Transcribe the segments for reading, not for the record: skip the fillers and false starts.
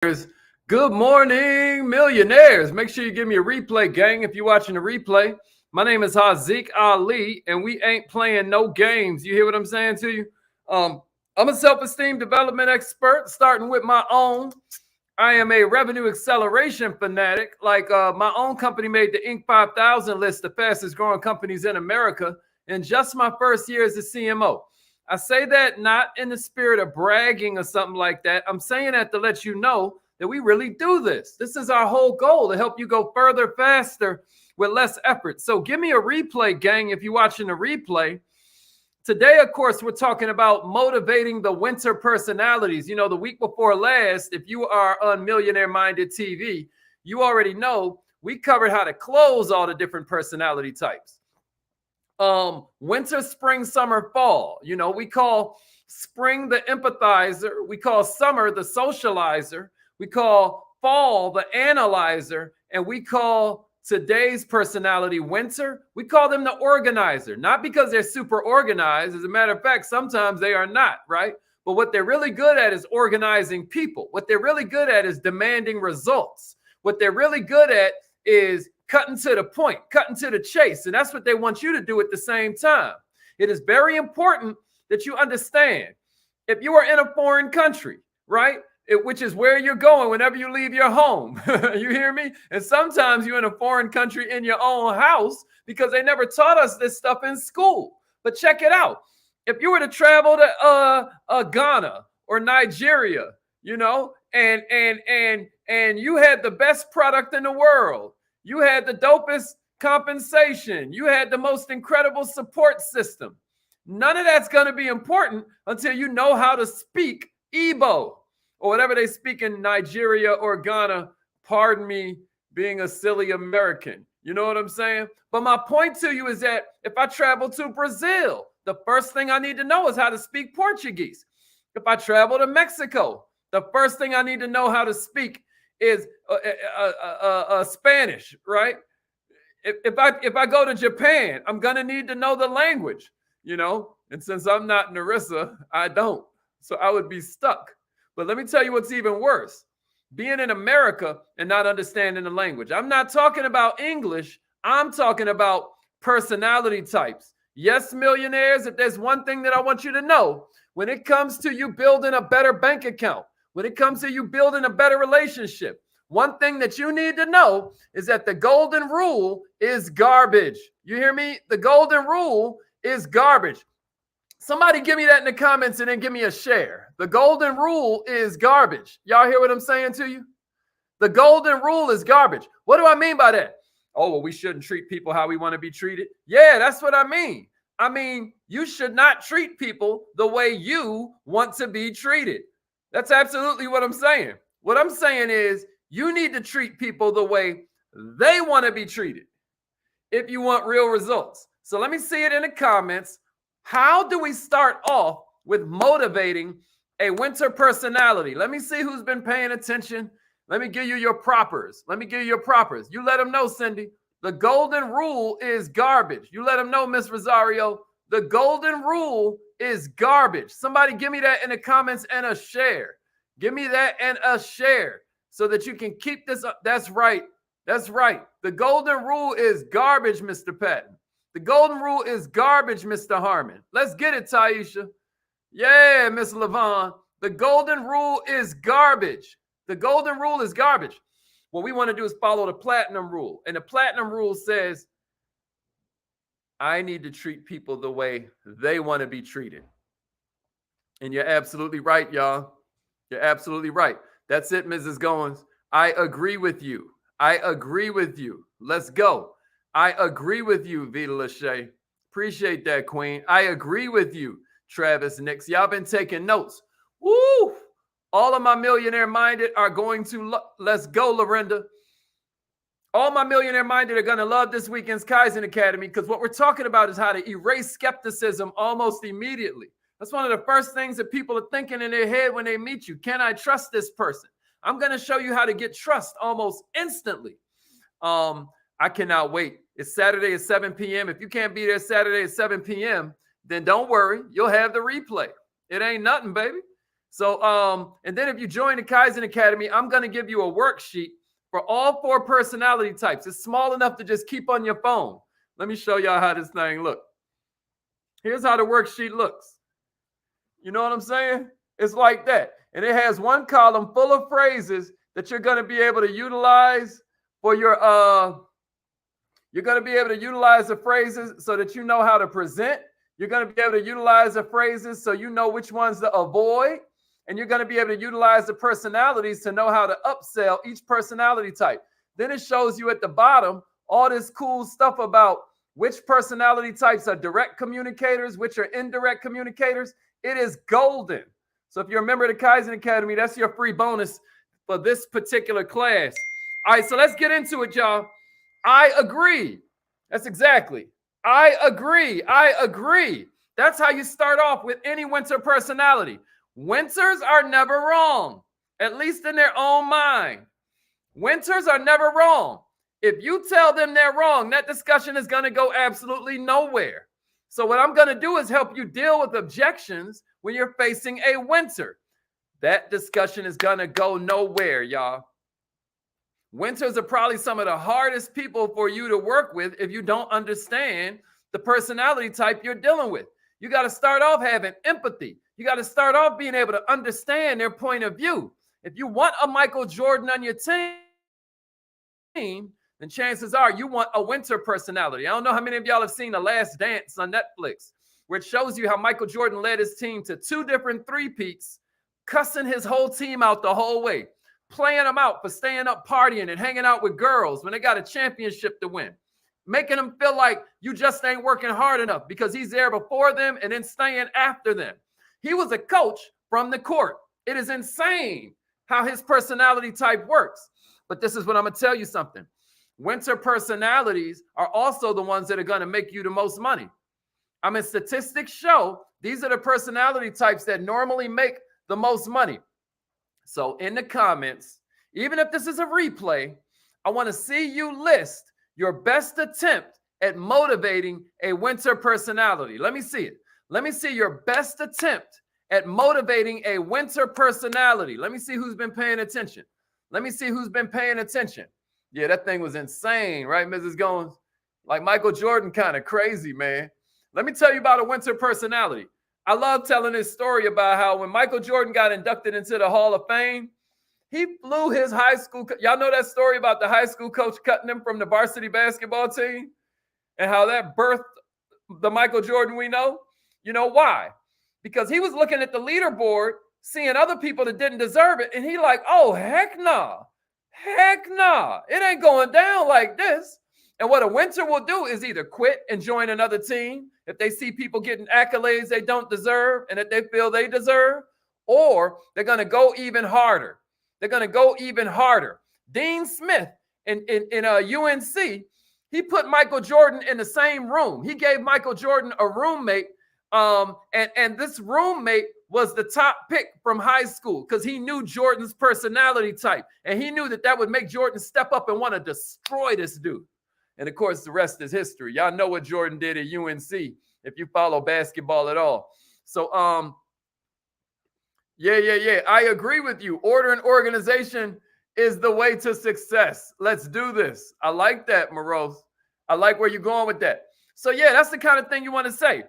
Good morning, millionaires. Make sure you give me a replay, gang, if you're watching the replay. My name is Haziq Ali, and we ain't playing no games. You hear what I'm saying to you? I'm a self-esteem development expert, starting with my own. I am a revenue acceleration fanatic. My own company made the Inc. 5000 list, the fastest growing companies in America, in just my first year as a CMO. I say that not in the spirit of bragging or something like that. I'm saying that to let you know that we really do this. This is our whole goal, to help you go further, faster, with less effort. So give me a replay, gang, if you're watching the replay. Today, of course, we're talking about motivating the winter personalities. You know, the week before last, if you are on Millionaire Minded TV, you already know we covered how to close all the different personality types. Winter, spring, summer, fall. You know, we call spring the empathizer. We call summer the socializer. We call fall the analyzer. And we call today's personality winter. We call them the organizer, not because they're super organized. As a matter of fact, sometimes they are not, right? But what they're really good at is organizing people. What they're really good at is demanding results. What they're really good at is cutting to the point, cutting to the chase. And that's what they want you to do at the same time. It is very important that you understand, if you are in a foreign country, right? Which is where you're going whenever you leave your home. You hear me? And sometimes you're in a foreign country in your own house because they never taught us this stuff in school. But check it out. If you were to travel to Ghana or Nigeria, you know, and you had the best product in the world, you had the dopest compensation, you had the most incredible support system. None of that's going to be important until you know how to speak Igbo, or whatever they speak in Nigeria or Ghana. Pardon me being a silly American. You know what I'm saying? But my point to you is that if I travel to Brazil, the first thing I need to know is how to speak Portuguese. If I travel to Mexico, the first thing I need to know how to speak is Spanish, right? If I go to Japan, I'm gonna need to know the language, you know. And since I'm not Narissa, I don't, so I would be stuck. But let me tell you what's even worse: being in America and not understanding the language. I'm not talking about English. I'm talking about personality types. Yes, millionaires, if there's one thing that I want you to know, when it comes to you building a better bank account, when it comes to you building a better relationship, one thing that you need to know is that the golden rule is garbage. You hear me? The golden rule is garbage. Somebody give me that in the comments and then give me a share. The golden rule is garbage. Y'all hear what I'm saying to you? The golden rule is garbage. What do I mean by that? Oh, well, we shouldn't treat people how we want to be treated. Yeah, that's what I mean. I mean, you should not treat people the way you want to be treated. That's absolutely what I'm saying. What I'm saying is you need to treat people the way they want to be treated if you want real results. So let me see it in the comments. How do we start off with motivating a winter personality? Let me see who's been paying attention. Let me give you your propers. You let them know, Cindy. The golden rule is garbage. You let them know, Miss Rosario. The golden rule is garbage. Somebody give me that in the comments and a share. Give me that and a share so that you can keep this up. That's right. The golden rule is garbage, Mr. Patton. The golden rule is garbage, Mr. Harmon. Let's get it, Taisha. Yeah, Miss Levon. The golden rule is garbage. The golden rule is garbage. What we want to do is follow the platinum rule. And the platinum rule says, I need to treat people the way they want to be treated. And you're absolutely right, y'all. You're absolutely right. That's it, Mrs. Goins. I agree with you. Let's go. I agree with you, Vita Lachey. Appreciate that, Queen. I agree with you, Travis Nix. Y'all been taking notes. Woo! All of my millionaire minded are going to let's go, Lorinda. All my millionaire minded are going to love this weekend's Kaizen Academy, because what we're talking about is how to erase skepticism almost immediately. That's one of the first things that people are thinking in their head when they meet you. Can I trust this person? I'm going to show you how to get trust almost instantly. I cannot wait. It's Saturday at 7 p.m. If you can't be there Saturday at 7 p.m., then don't worry. You'll have the replay. It ain't nothing, baby. So, and then if you join the Kaizen Academy, I'm going to give you a worksheet for all 4 personality types. It's small enough to just keep on your phone. Let me show y'all how this thing looks. Here's how the worksheet looks. You know what I'm saying? It's like that. And it has one column full of phrases that you're going to be able to utilize for your, you're going to be able to utilize the phrases so that you know how to present. You're going to be able to utilize the phrases so you know which ones to avoid. And you're going to be able to utilize the personalities to know how to upsell each personality type. Then it shows you at the bottom all this cool stuff about which personality types are direct communicators, which are indirect communicators. It is golden. So if you're a member of the Kaizen Academy, that's your free bonus for this particular class. All right, so let's get into it, y'all. I agree. That's exactly. I agree. I agree. That's how you start off with any winter personality. Winters are never wrong, at least in their own mind. Winters are never wrong. If you tell them they're wrong, that discussion is going to go absolutely nowhere. So what I'm going to do is help you deal with objections when you're facing a winter. That discussion is going to go nowhere, y'all. Winters are probably some of the hardest people for you to work with if you don't understand the personality type you're dealing with. You got to start off having empathy. You got to start off being able to understand their point of view. If you want a Michael Jordan on your team, then chances are you want a winter personality. I don't know how many of y'all have seen The Last Dance on Netflix, where it shows you how Michael Jordan led his team to 2 different three-peats, cussing his whole team out the whole way, playing them out for staying up partying and hanging out with girls when they got a championship to win, making them feel like you just ain't working hard enough because he's there before them and then staying after them. He was a coach from the court. It is insane how his personality type works. But this is what I'm going to tell you something. Winter personalities are also the ones that are going to make you the most money. I mean, statistics show these are the personality types that normally make the most money. So in the comments, even if this is a replay, I want to see you list your best attempt at motivating a winter personality. Let me see it. Let me see your best attempt at motivating a winter personality. Let me see who's been paying attention. Let me see who's been paying attention. Yeah, that thing was insane, right, Mrs. Goins? Like Michael Jordan, kind of crazy, man. Let me tell you about a winter personality. I love telling this story about how when Michael Jordan got inducted into the Hall of Fame, he flew his high school. Y'all know that story about the high school coach cutting him from the varsity basketball team and how that birthed the Michael Jordan we know? You know why? Because he was looking at the leaderboard, seeing other people that didn't deserve it. And he like, oh, heck nah. Heck nah. It ain't going down like this. And what a winter will do is either quit and join another team if they see people getting accolades they don't deserve and that they feel they deserve, or they're going to go even harder. They're going to go even harder. Dean Smith in UNC, he put Michael Jordan in the same room. He gave Michael Jordan a roommate, and this roommate was the top pick from high school because he knew Jordan's personality type, and he knew that would make Jordan step up and want to destroy this dude. And of course, the rest is history. Y'all know what Jordan did at UNC if you follow basketball at all. So, yeah. I agree with you. Order and organization is the way to success. Let's do this. I like that, Morose. I like where you're going with that. So, yeah, that's the kind of thing you want to say.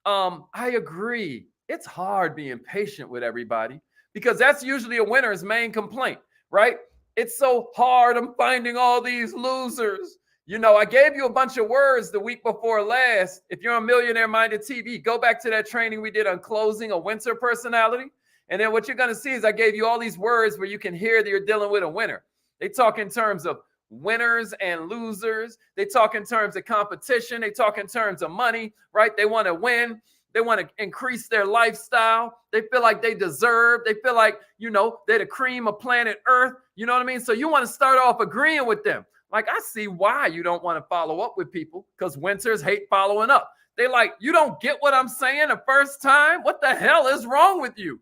I agree. It's hard being patient with everybody because that's usually a winner's main complaint, right? It's so hard. I'm finding all these losers. You know, I gave you a bunch of words the week before last. If you're on Millionaire Minded TV, go back to that training we did on closing a winter personality. And then what you're going to see is I gave you all these words where you can hear that you're dealing with a winner. They talk in terms of winners and losers. They talk in terms of competition. They talk in terms of money, right? They want to win. They want to increase their lifestyle. They feel like they deserve. They feel like, you know, they're the cream of planet Earth. You know what I mean? So you want to start off agreeing with them. Like, I see why you don't want to follow up with people because winters hate following up. They like, you don't get what I'm saying the first time? What the hell is wrong with you?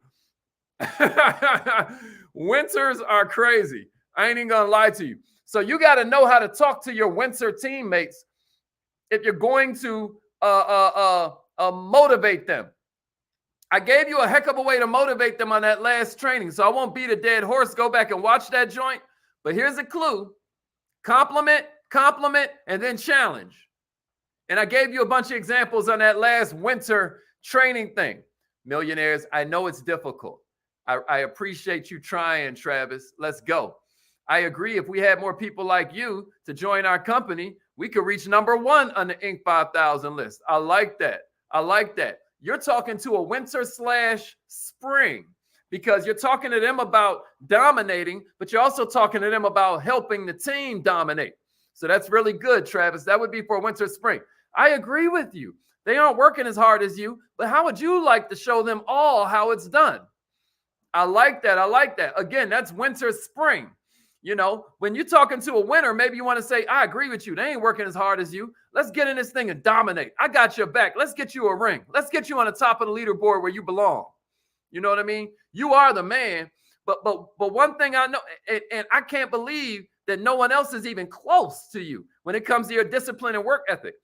Winters are crazy. I ain't even going to lie to you. So you got to know how to talk to your winter teammates if you're going to motivate them. I gave you a heck of a way to motivate them on that last training, so I won't beat a dead horse. Go back and watch that joint. But here's a clue. Compliment, compliment, and then challenge. And I gave you a bunch of examples on that last winter training thing. Millionaires, I know it's difficult. I appreciate you trying, Travis. Let's go. I agree. If we had more people like you to join our company, we could reach #1 on the Inc. 5000 list. I like that. I like that. You're talking to a winter/spring because you're talking to them about dominating, but you're also talking to them about helping the team dominate. So that's really good, Travis. That would be for winter/spring. I agree with you. They aren't working as hard as you, but how would you like to show them all how it's done? I like that. I like that. Again, that's winter/spring. You know, when you're talking to a winner, maybe you want to say, I agree with you. They ain't working as hard as you. Let's get in this thing and dominate. I got your back. Let's get you a ring. Let's get you on the top of the leaderboard where you belong. You know what I mean? You are the man. But one thing I know, and I can't believe that no one else is even close to you when it comes to your discipline and work ethic.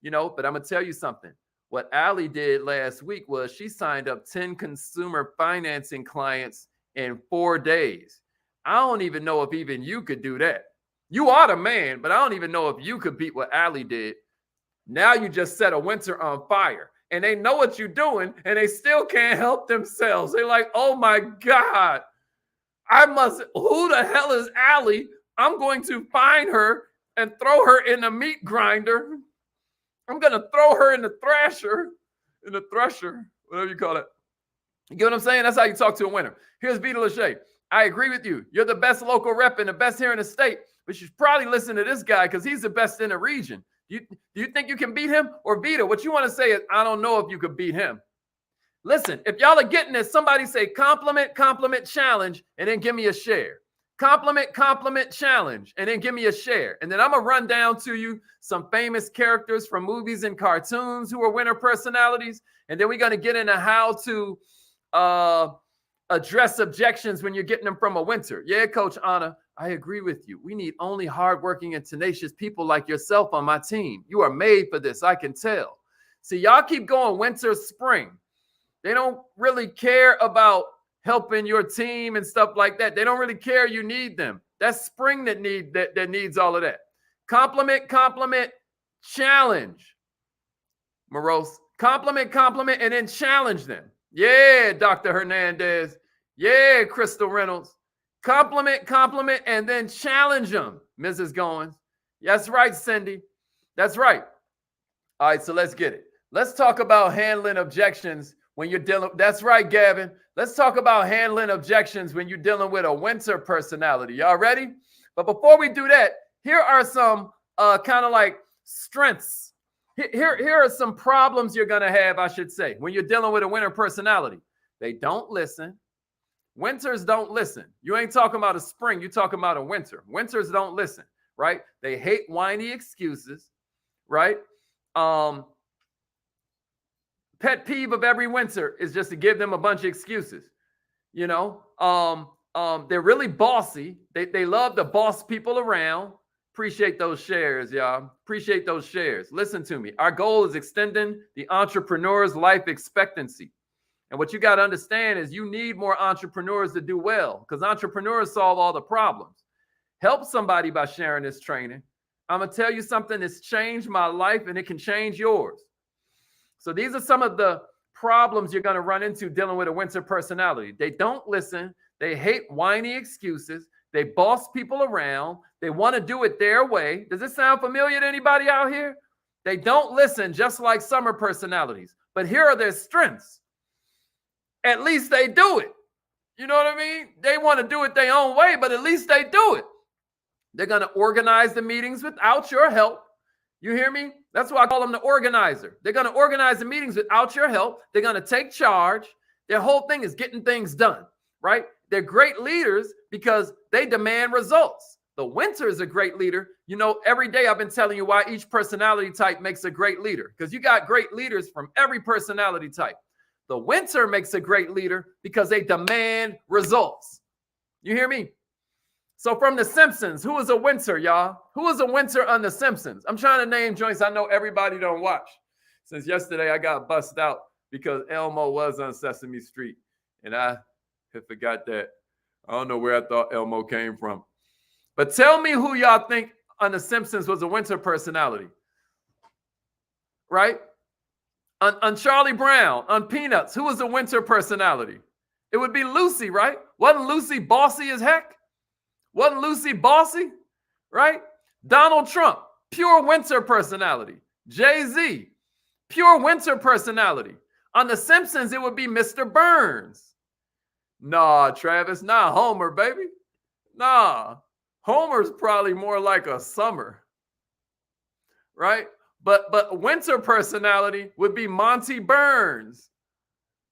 You know, but I'm going to tell you something. What Allie did last week was she signed up 10 consumer financing clients in 4 days. I don't even know if even you could do that. You are the man, but I don't even know if you could beat what Allie did. Now you just set a winter on fire, and they know what you're doing, and they still can't help themselves. They're like, oh my God, who the hell is Allie? I'm going to find her and throw her in the meat grinder. I'm going to throw her in the thresher, whatever you call it. You get what I'm saying? That's how you talk to a winner. Here's Vita Lachey. I agree with you. You're the best local rep and the best here in the state, but you should probably listen to this guy because he's the best in the region. Do you think you can beat him? Or Vita, what you want to say is, I don't know if you could beat him. Listen, if y'all are getting this, somebody say compliment, compliment, challenge, and then give me a share. Compliment, compliment, challenge, and then give me a share. And then I'm going to run down to you some famous characters from movies and cartoons who are winner personalities. And then we're going to get into how to address objections when you're getting them from a winter. Yeah, Coach Anna, I agree with you. We need only hardworking and tenacious people like yourself on my team. You are made for this. I can tell. See, y'all keep going winter, spring. They don't really care about helping your team and stuff like that. They don't really care you need them. That's spring that needs all of that. Compliment, compliment, challenge. Morose. Compliment, compliment, and then challenge them. Yeah, Dr. Hernandez. Yeah, Crystal Reynolds. Compliment, compliment, and then challenge them, Mrs. Goins. That's right, Cindy. That's right. All right, so let's get it. Let's talk about handling objections when you're dealing. That's right, Gavin. Let's talk about handling objections when you're dealing with a winter personality. Y'all ready? But before we do that, here are some kind of like strengths. Here are some problems you're going to have, I should say, when you're dealing with a winter personality. They don't listen. Winters don't listen. You ain't talking about a spring. You're talking about a winter. Winters don't listen, right? They hate whiny excuses, right? Pet peeve of every winter is just to give them a bunch of excuses. You know, they're really bossy. They love to boss people around. Appreciate those shares, y'all. Appreciate those shares. Listen to me. Our goal is extending the entrepreneur's life expectancy. And what you got to understand is you need more entrepreneurs to do well because entrepreneurs solve all the problems. Help somebody by sharing this training. I'm going to tell you something that's changed my life and it can change yours. So these are some of the problems you're going to run into dealing with a winter personality. They don't listen. They hate whiny excuses. They boss people around. They want to do it their way. Does this sound familiar to anybody out here? They don't listen, just like summer personalities. But here are their strengths. At least they do it. You know what I mean? They want to do it their own way, but at least they do it. They're going to organize the meetings without your help. You hear me? That's why I call them the organizer. They're going to organize the meetings without your help. They're going to take charge. Their whole thing is getting things done, right? They're great leaders because they demand results. The winter is a great leader. You know, every day I've been telling you why each personality type makes a great leader because you got great leaders from every personality type. The winter makes a great leader because they demand results. You hear me? So from The Simpsons, who is a winter, y'all? Who is a winter on The Simpsons? I'm trying to name joints I know everybody don't watch. Since yesterday I got bust out because Elmo was on Sesame Street. And I had forgot that. I don't know where I thought Elmo came from. But tell me who y'all think on The Simpsons was a winter personality, right? On Charlie Brown, on Peanuts, who was a winter personality? It would be Lucy, right? Wasn't Lucy bossy as heck? Wasn't Lucy bossy, right? Donald Trump, pure winter personality. Jay-Z, pure winter personality. On The Simpsons, it would be Mr. Burns. Nah, Travis, nah, Homer, baby. Nah, Homer's probably more like a summer, right? But winter personality would be Monty Burns.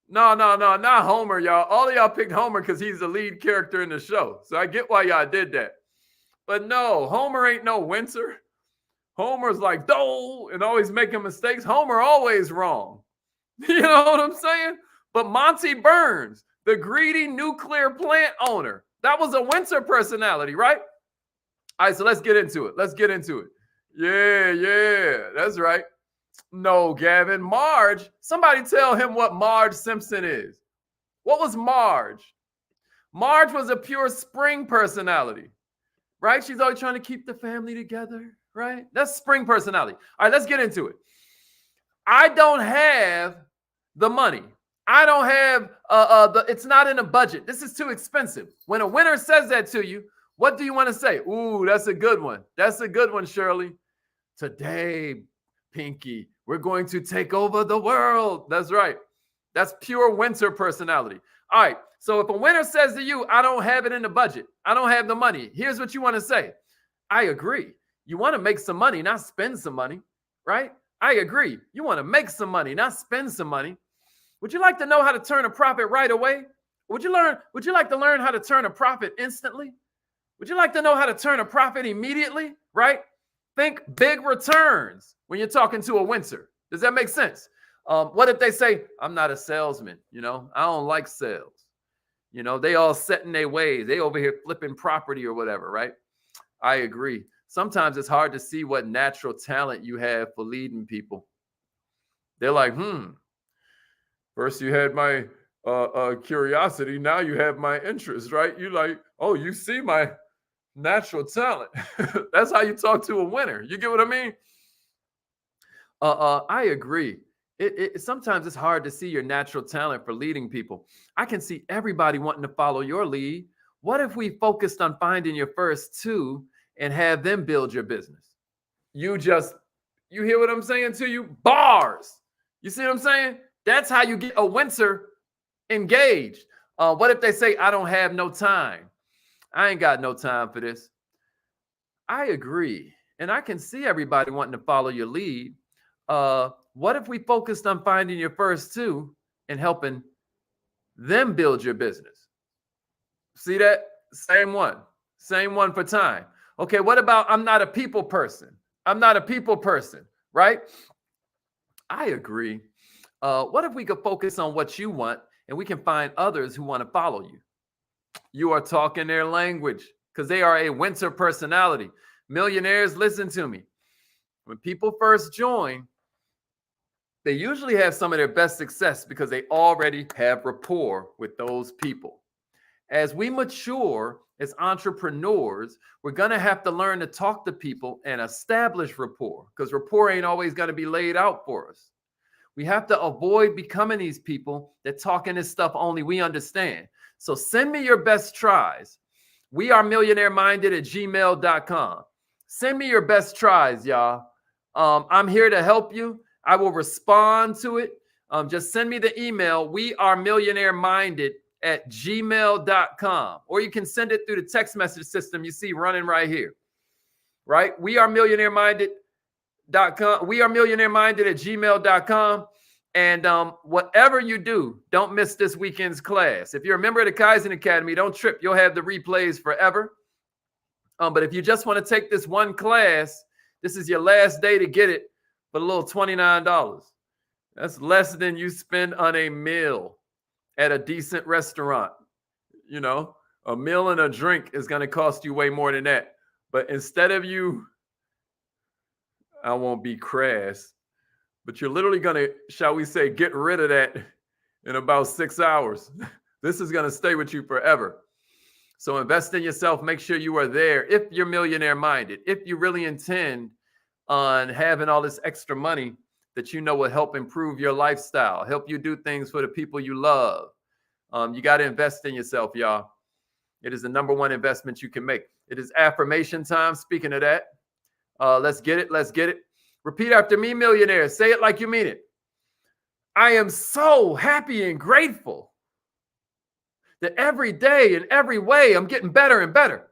No, not Homer, y'all. All of y'all picked Homer because he's the lead character in the show. So I get why y'all did that. But no, Homer ain't no winter. Homer's like, "Doh," and always making mistakes. Homer always wrong. You know what I'm saying? But Monty Burns, the greedy nuclear plant owner, that was a winter personality, right? All right, so let's get into it. Yeah, that's right. No, Gavin, Marge. Somebody tell him what Marge Simpson is. What was Marge? Marge was a pure spring personality, right? She's always trying to keep the family together, right? That's spring personality. All right, let's get into it. I don't have the money. I don't have it's not in a budget. This is too expensive. When a winner says that to you, what do you want to say? Ooh, that's a good one. That's a good one, Shirley. Today, Pinky, we're going to take over the world. That's right. That's pure winter personality. All right. So if a winner says to you, I don't have it in the budget, I don't have the money, here's what you want to say. I agree. You want to make some money, not spend some money, right? I agree. You want to make some money, not spend some money. Would you like to know how to turn a profit right away? Would you like to learn how to turn a profit instantly? Would you like to know how to turn a profit immediately, right? Think big returns when you're talking to a winter. Does that make sense? What if they say, I'm not a salesman, I don't like sales. They all set in their ways. They over here flipping property or whatever, right? I agree. Sometimes it's hard to see what natural talent you have for leading people. They're like, first you had my curiosity, now you have my interest, right? You like, oh, you see my natural talent. That's how you talk to a winner. You get what I mean? I agree. It sometimes it's hard to see your natural talent for leading people. I can see everybody wanting to follow your lead. What if we focused on finding your first two and have them build your business? You hear what I'm saying to you? Bars. You see what I'm saying? That's how you get a winter engaged. What if they say, I don't have no time? I ain't got no time for this. I agree. And I can see everybody wanting to follow your lead. What if we focused on finding your first two and helping them build your business? See that? Same one for time. Okay, what about I'm not a people person? Right? I agree. What if we could focus on what you want and we can find others who want to follow you? You are talking their language because they are a winter personality. Millionaires, listen to me. When people first join, they usually have some of their best success because they already have rapport with those people. As we mature as entrepreneurs, we're going to have to learn to talk to people and establish rapport because rapport ain't always going to be laid out for us. We have to avoid becoming these people that talking this stuff only we understand. So send me your best tries. We are millionaireminded@gmail.com. Send me your best tries, y'all. I'm here to help you. I will respond to it. Just send me the email. We are millionaireminded@gmail.com. Or you can send it through the text message system you see running right here. Right? We are millionaireminded.com. We are millionaireminded@gmail.com. And whatever you do, don't miss this weekend's class. If you're a member of the Kaizen Academy, don't trip. You'll have the replays forever. But if you just want to take this one class, this is your last day to get it for a little $29. That's less than you spend on a meal at a decent restaurant. A meal and a drink is going to cost you way more than that. But instead of I won't be crass, but you're literally going to, shall we say, get rid of that in about 6 hours. This is going to stay with you forever. So invest in yourself. Make sure you are there. If you're millionaire minded, if you really intend on having all this extra money that you know will help improve your lifestyle, help you do things for the people you love, you got to invest in yourself, y'all. It is the number one investment you can make. It is affirmation time. Speaking of that, let's get it. Let's get it. Repeat after me, millionaire. Say it like you mean it. I am so happy and grateful that every day in every way I'm getting better and better.